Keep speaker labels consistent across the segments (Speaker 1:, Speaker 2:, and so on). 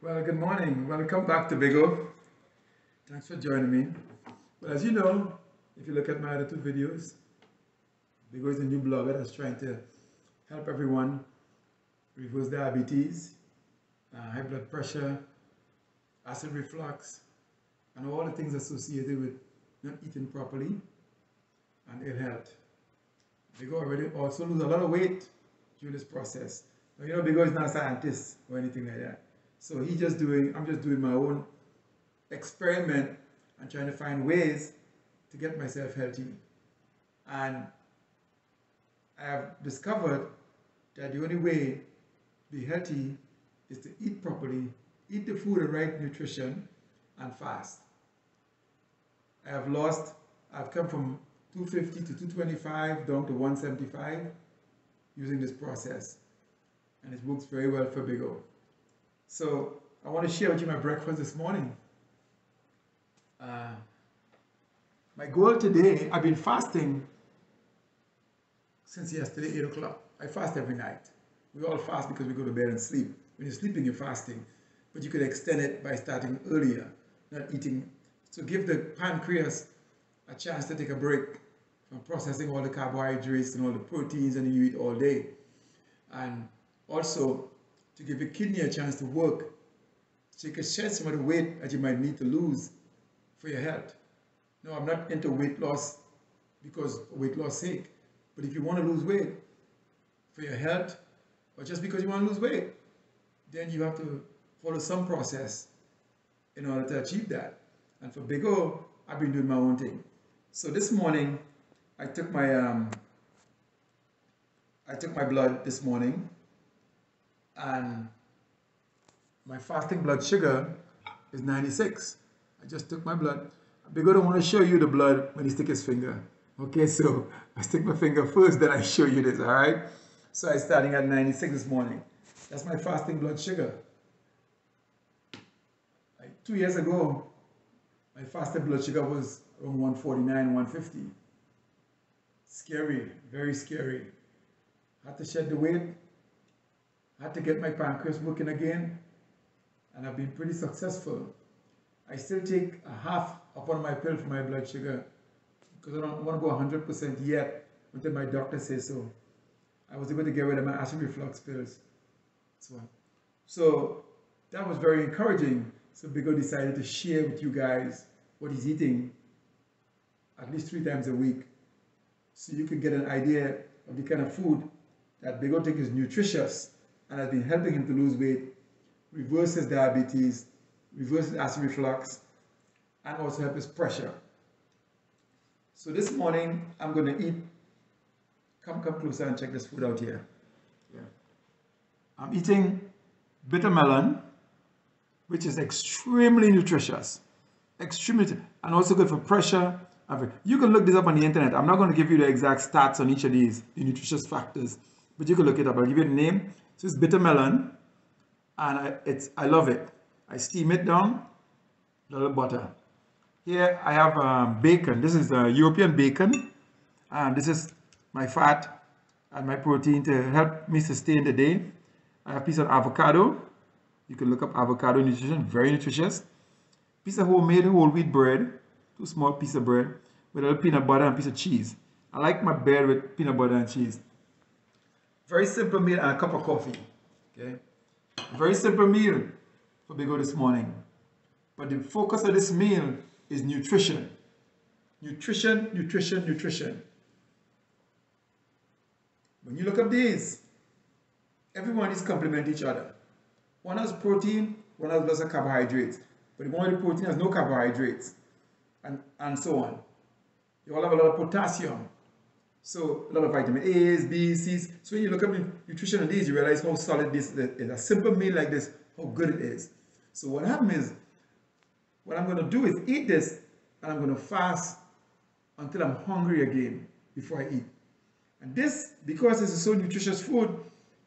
Speaker 1: Well, good morning. Welcome back to Bigo. Thanks for joining me. Well, as you know, if you look at my other two videos, Bigo is a new blogger that's trying to help everyone reverse diabetes, high blood pressure, acid reflux, and all the things associated with not eating properly and ill health. Bigo already also lose a lot of weight during this process. Now, Bigo is not a scientist or anything like that. So I'm just doing my own experiment and trying to find ways to get myself healthy. And I have discovered that the only way to be healthy is to eat properly, eat the food and right nutrition, and fast. I've come from 250 to 225 down to 175 using this process. And it works very well for Big O. So I want to share with you my breakfast this morning. My goal today, I've been fasting since yesterday, 8 o'clock. I fast every night. We all fast because we go to bed and sleep. When you're sleeping, you're fasting. But you could extend it by starting earlier, not eating. So give the pancreas a chance to take a break from processing all the carbohydrates and all the proteins and you eat all day. And also to give the kidney a chance to work so you can shed some of the weight that you might need to lose for your health. No, I'm not into weight loss because weight loss sake. But if you want to lose weight for your health, or just because you want to lose weight, then you have to follow some process in order to achieve that. And for Big O, I've been doing my own thing. So this morning, I took my blood this morning, and my fasting blood sugar is 96. I just took my blood. Big O don't want to show you the blood when he sticks his finger. Okay, so I stick my finger first, then I show you this, all right? So I'm starting at 96 this morning. That's my fasting blood sugar. 2 years ago, my fasted blood sugar was around 149, 150. Scary, very scary. Had to shed the weight, had to get my pancreas working again, and I've been pretty successful. I still take a half of one of my pills for my blood sugar because I don't want to go 100% yet until my doctor says so. I was able to get rid of my acid reflux pills. So that was very encouraging. So Big O decided to share with you guys what he's eating at least 3 times a week, so you can get an idea of the kind of food that Big O thinks is nutritious and has been helping him to lose weight, reverses diabetes, reverses acid reflux, and also help his pressure. So this morning, I'm going to eat, come closer and check this food out here. Yeah. I'm eating Bitter Mellon, which is extremely nutritious, and also good for pressure. You can look this up on the internet. I'm not going to give you the exact stats on each of these, the nutritious factors, but you can look it up. I'll give you the name. So it's Bitter Mellon, and I love it. I steam it down, a little butter. Here I have bacon. This is European bacon. This is my fat and my protein to help me sustain the day. I have a piece of avocado. You can look up avocado nutrition, very nutritious. Piece of homemade whole wheat bread, 2 small pieces of bread with a little peanut butter and a piece of cheese. I like my bread with peanut butter and cheese. Very simple meal and a cup of coffee. Okay, very simple meal for Big O this morning. But the focus of this meal is nutrition. Nutrition, nutrition, nutrition. When you look up these, everyone is complement each other. One has protein, one has lots of carbohydrates. But the one with the protein has no carbohydrates, and so on. You all have a lot of potassium. So a lot of vitamin A's, B's, C's. So when you look up nutrition on these, you realize how solid this is. A simple meal like this, how good it is. So what happens is, what I'm going to do is eat this, and I'm going to fast until I'm hungry again before I eat. And this, because this is so nutritious food,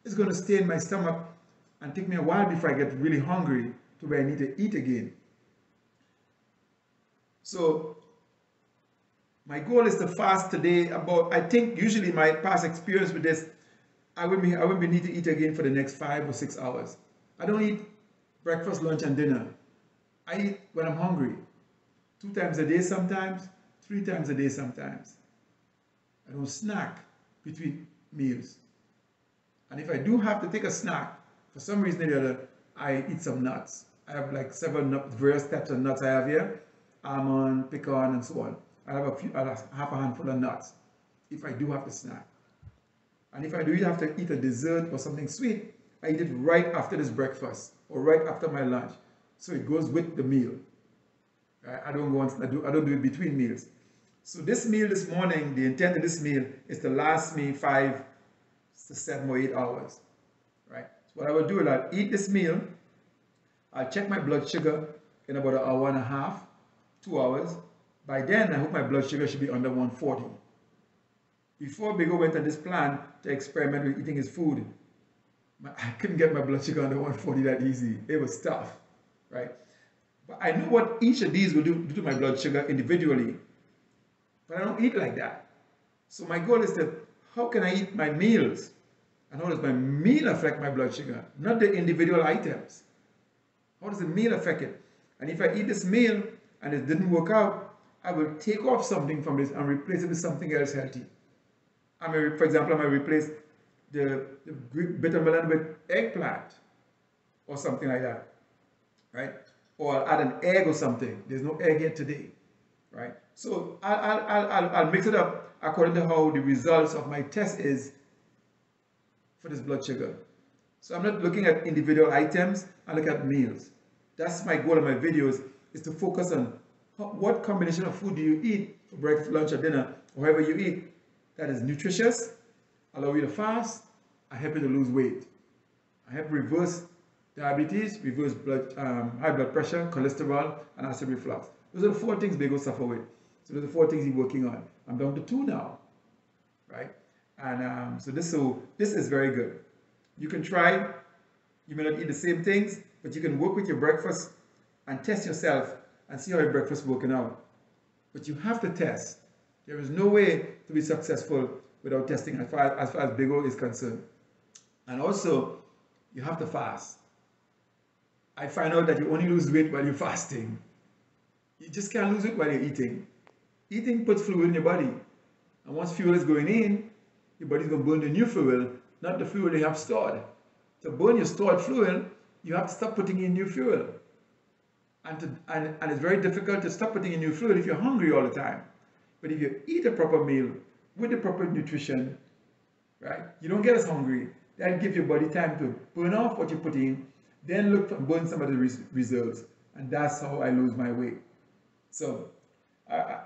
Speaker 1: it's going to stay in my stomach and take me a while before I get really hungry to where I need to eat again. So my goal is to fast today about, I think usually my past experience with this, I wouldn't need to eat again for the next 5 or 6 hours. I don't eat breakfast, lunch, and dinner. I eat when I'm hungry. 2 times a day sometimes, 3 times a day sometimes. I don't snack between meals. And if I do have to take a snack, for some reason or the other, I eat some nuts. I have like several various types of nuts I have here. Almond, pecan, and so on. I have half a handful of nuts if I do have to snack. And if I do have to eat a dessert or something sweet, I eat it right after this breakfast or right after my lunch. So it goes with the meal. I don't do it between meals. So this meal this morning, the intent of this meal is to last me 5 to 7 or 8 hours. Right? So what I will do is I'll eat this meal, I'll check my blood sugar in about an hour and a half, 2 hours. By then, I hope my blood sugar should be under 140. Before Bigo went on this plan to experiment with eating his food, I couldn't get my blood sugar under 140 that easy. It was tough, right? But I know what each of these will do to my blood sugar individually, but I don't eat like that. So my goal is to, how can I eat my meals? And how does my meal affect my blood sugar? Not the individual items. How does the meal affect it? And if I eat this meal and it didn't work out, I will take off something from this and replace it with something else healthy. For example, I might replace the bitter melon with eggplant or something like that, right? Or I'll add an egg or something. There's no egg here today, right? So I'll mix it up according to how the results of my test is for this blood sugar. So I'm not looking at individual items, I look at meals. That's my goal of my videos, is to focus on what combination of food do you eat for breakfast, lunch, or dinner, or whatever you eat, that is nutritious, allow you to fast, and help you to lose weight. I help reverse diabetes, reverse high blood pressure, cholesterol, and acid reflux. Those are the 4 things Bigo suffer with. So those are the 4 things he's working on. I'm down to 2 now, right? And so this is very good. You can try. You may not eat the same things, but you can work with your breakfast and test yourself and see how your breakfast is working out. But you have to test. There is no way to be successful without testing as far as Bigo is concerned. And also, you have to fast. I find out that you only lose weight while you're fasting. You just can't lose it while you're eating. Eating puts fluid in your body. And once fuel is going in, your body's going to burn the new fuel, not the fuel you have stored. To burn your stored fuel, you have to stop putting in new fuel. And it's very difficult to stop putting in new fuel if you're hungry all the time. But if you eat a proper meal with the proper nutrition, right, you don't get as hungry. That gives your body time to burn off what you put in, then look for burn some of the reserves. And that's how I lose my weight. So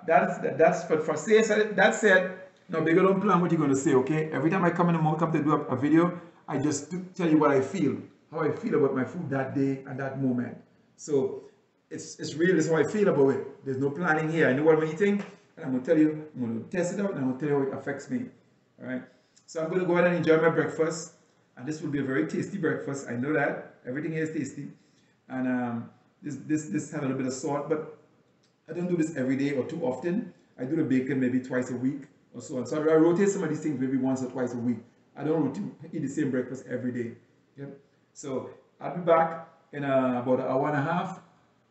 Speaker 1: that's for say that said, now Bigo don't plan what you're going to say, okay? Every time I come to do a video, I just tell you what I feel, how I feel about my food that day and that moment. So it's real, it's how I feel about it. There's no planning here. I know what I'm eating, and I'm going to tell you, I'm going to test it out, and I'm going to tell you how it affects me. All right? So I'm going to go ahead and enjoy my breakfast, and this will be a very tasty breakfast. I know that. Everything here is tasty. And this has a little bit of salt, but I don't do this every day or too often. I do the bacon maybe twice a week or so on. So I rotate some of these things maybe once or twice a week. I don't eat the same breakfast every day. Yep. So I'll be back in about an hour and a half.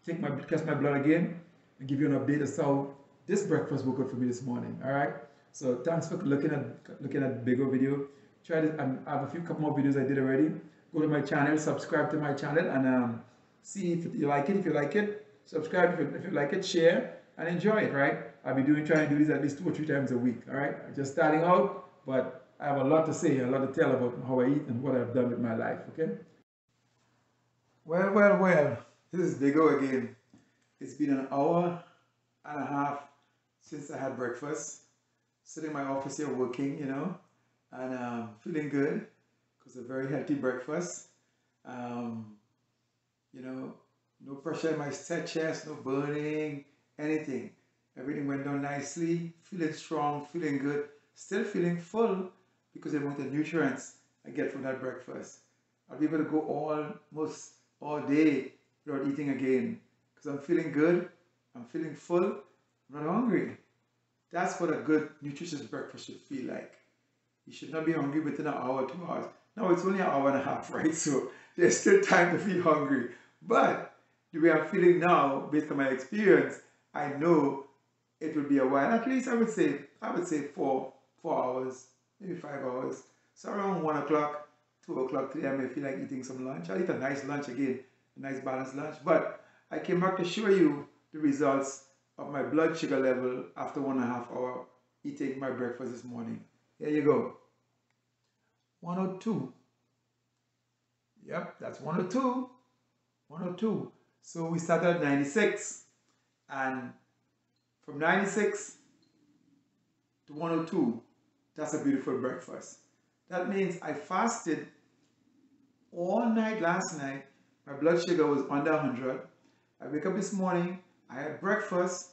Speaker 1: Test my blood again, and give you an update as to how this breakfast worked out for me this morning. All right. So thanks for looking at Bigo video. Try this. I have couple more videos I did already. Go to my channel, subscribe to my channel, and see if you like it. If you like it, subscribe. If you like it, share and enjoy it. Right. I'll be trying to do this at least 2 or 3 times a week. All right. Just starting out, but I have a lot to say, a lot to tell about how I eat and what I've done with my life. Okay. Well. This is Bigo again. It's been an hour and a half since I had breakfast. Sitting in my office here working, you know, and feeling good because a very healthy breakfast. You know, no pressure in my chest, no burning, anything. Everything went down nicely, feeling strong, feeling good, still feeling full because of the nutrients I get from that breakfast. I'll be able to go almost all day without eating again because I'm feeling good, I'm feeling full, I'm not hungry. That's what a good nutritious breakfast should feel like. You should not be hungry within an hour, 2 hours. Now it's only an hour and a half, right? So there's still time to feel hungry, But the way I'm feeling now, based on my experience, I know it will be a while. At least I would say 4 hours, maybe 5 hours. So around 1 o'clock, 2 o'clock today, I may feel like eating some lunch. I'll eat a nice lunch again, a nice balanced lunch. But I came back to show you the results of my blood sugar level after 1.5 hours eating my breakfast this morning. Here you go. 102. Yep, that's 102. 102. So we started at 96, and from 96 to 102, that's a beautiful breakfast. That means I fasted all night last night. My blood sugar was under 100. I wake up this morning, I had breakfast,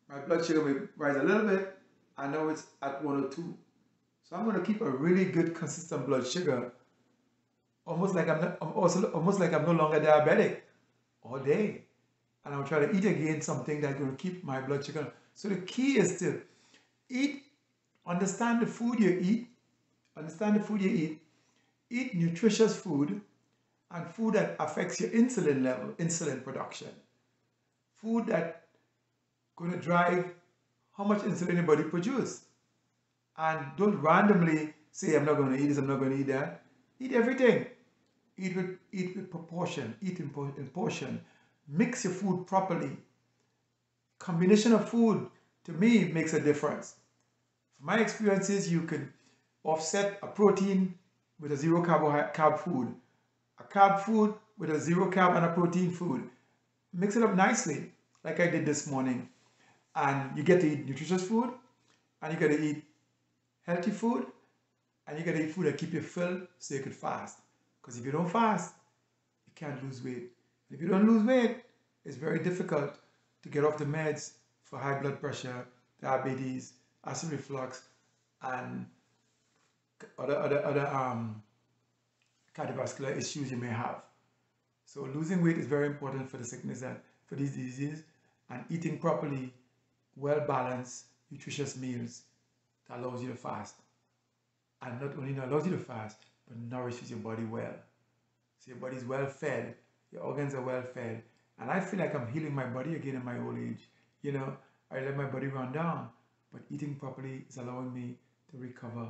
Speaker 1: my blood sugar may rise a little bit, and now it's at 102. So I'm going to keep a really good consistent blood sugar, almost like I'm no longer diabetic all day. And I'll try to eat again something that's going to keep my blood sugar. So the key is to eat, understand the food you eat, eat nutritious food, and food that affects your insulin level, insulin production. Food that going to drive how much insulin your body produces. And don't randomly say, I'm not going to eat this, I'm not going to eat that. Eat everything. Eat with proportion. Eat in portion. Mix your food properly. Combination of food, to me, makes a difference. From my experiences, you can offset a protein with a zero carb food, a carb food with a zero carb and a protein food. Mix it up nicely, like I did this morning. And you get to eat nutritious food, and you get to eat healthy food, and you got to eat food that keep you filled so you can fast. Because if you don't fast, you can't lose weight. And if you don't lose weight, it's very difficult to get off the meds for high blood pressure, diabetes, acid reflux, and other cardiovascular issues you may have. So losing weight is very important for the sickness and for these diseases, and eating properly, well-balanced, nutritious meals that allows you to fast. And not only allows you to fast, but nourishes your body well. So your body is well fed, your organs are well fed. And I feel like I'm healing my body again in my old age. You know, I let my body run down, but eating properly is allowing me to recover,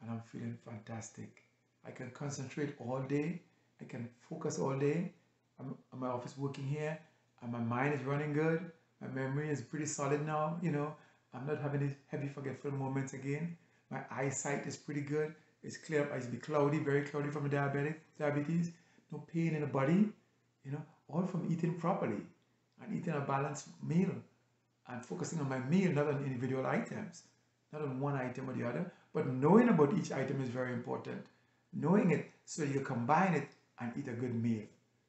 Speaker 1: and I'm feeling fantastic. I can concentrate all day, I can focus all day. I'm in my office working here, and my mind is running good. My memory is pretty solid now, you know. I'm not having these heavy forgetful moments again. My eyesight is pretty good. It's clear. I used to be cloudy, very cloudy from diabetes. No pain in the body, you know, all from eating properly and eating a balanced meal and focusing on my meal, not on individual items, not on one item or the other, but knowing about each item is very important. Knowing it so you combine it and eat a good meal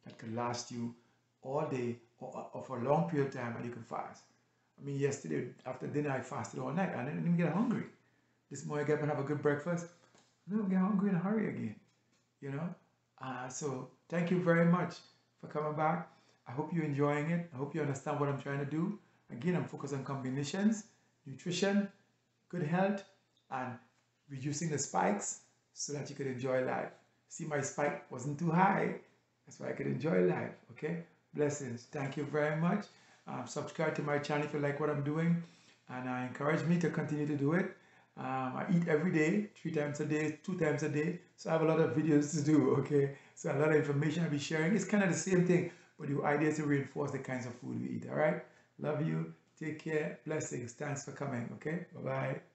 Speaker 1: that can last you all day or for a long period of time, and you can fast. I mean, yesterday after dinner, I fasted all night. I didn't even get hungry. This morning, I get up and have a good breakfast. I don't get hungry in a hurry again, you know. So thank you very much for coming back. I hope you're enjoying it. I hope you understand what I'm trying to do. Again, I'm focused on combinations, nutrition, good health, and reducing the spikes so that you could enjoy life. See, my spike wasn't too high. That's why I could enjoy life, okay? Blessings. Thank you very much. Subscribe to my channel if you like what I'm doing, and encourage me to continue to do it. I eat every day, 3 times a day, 2 times a day, so I have a lot of videos to do, okay? So a lot of information I'll be sharing. It's kind of the same thing, but the idea is to reinforce the kinds of food we eat, all right? Love you. Take care. Blessings. Thanks for coming, okay? Bye-bye.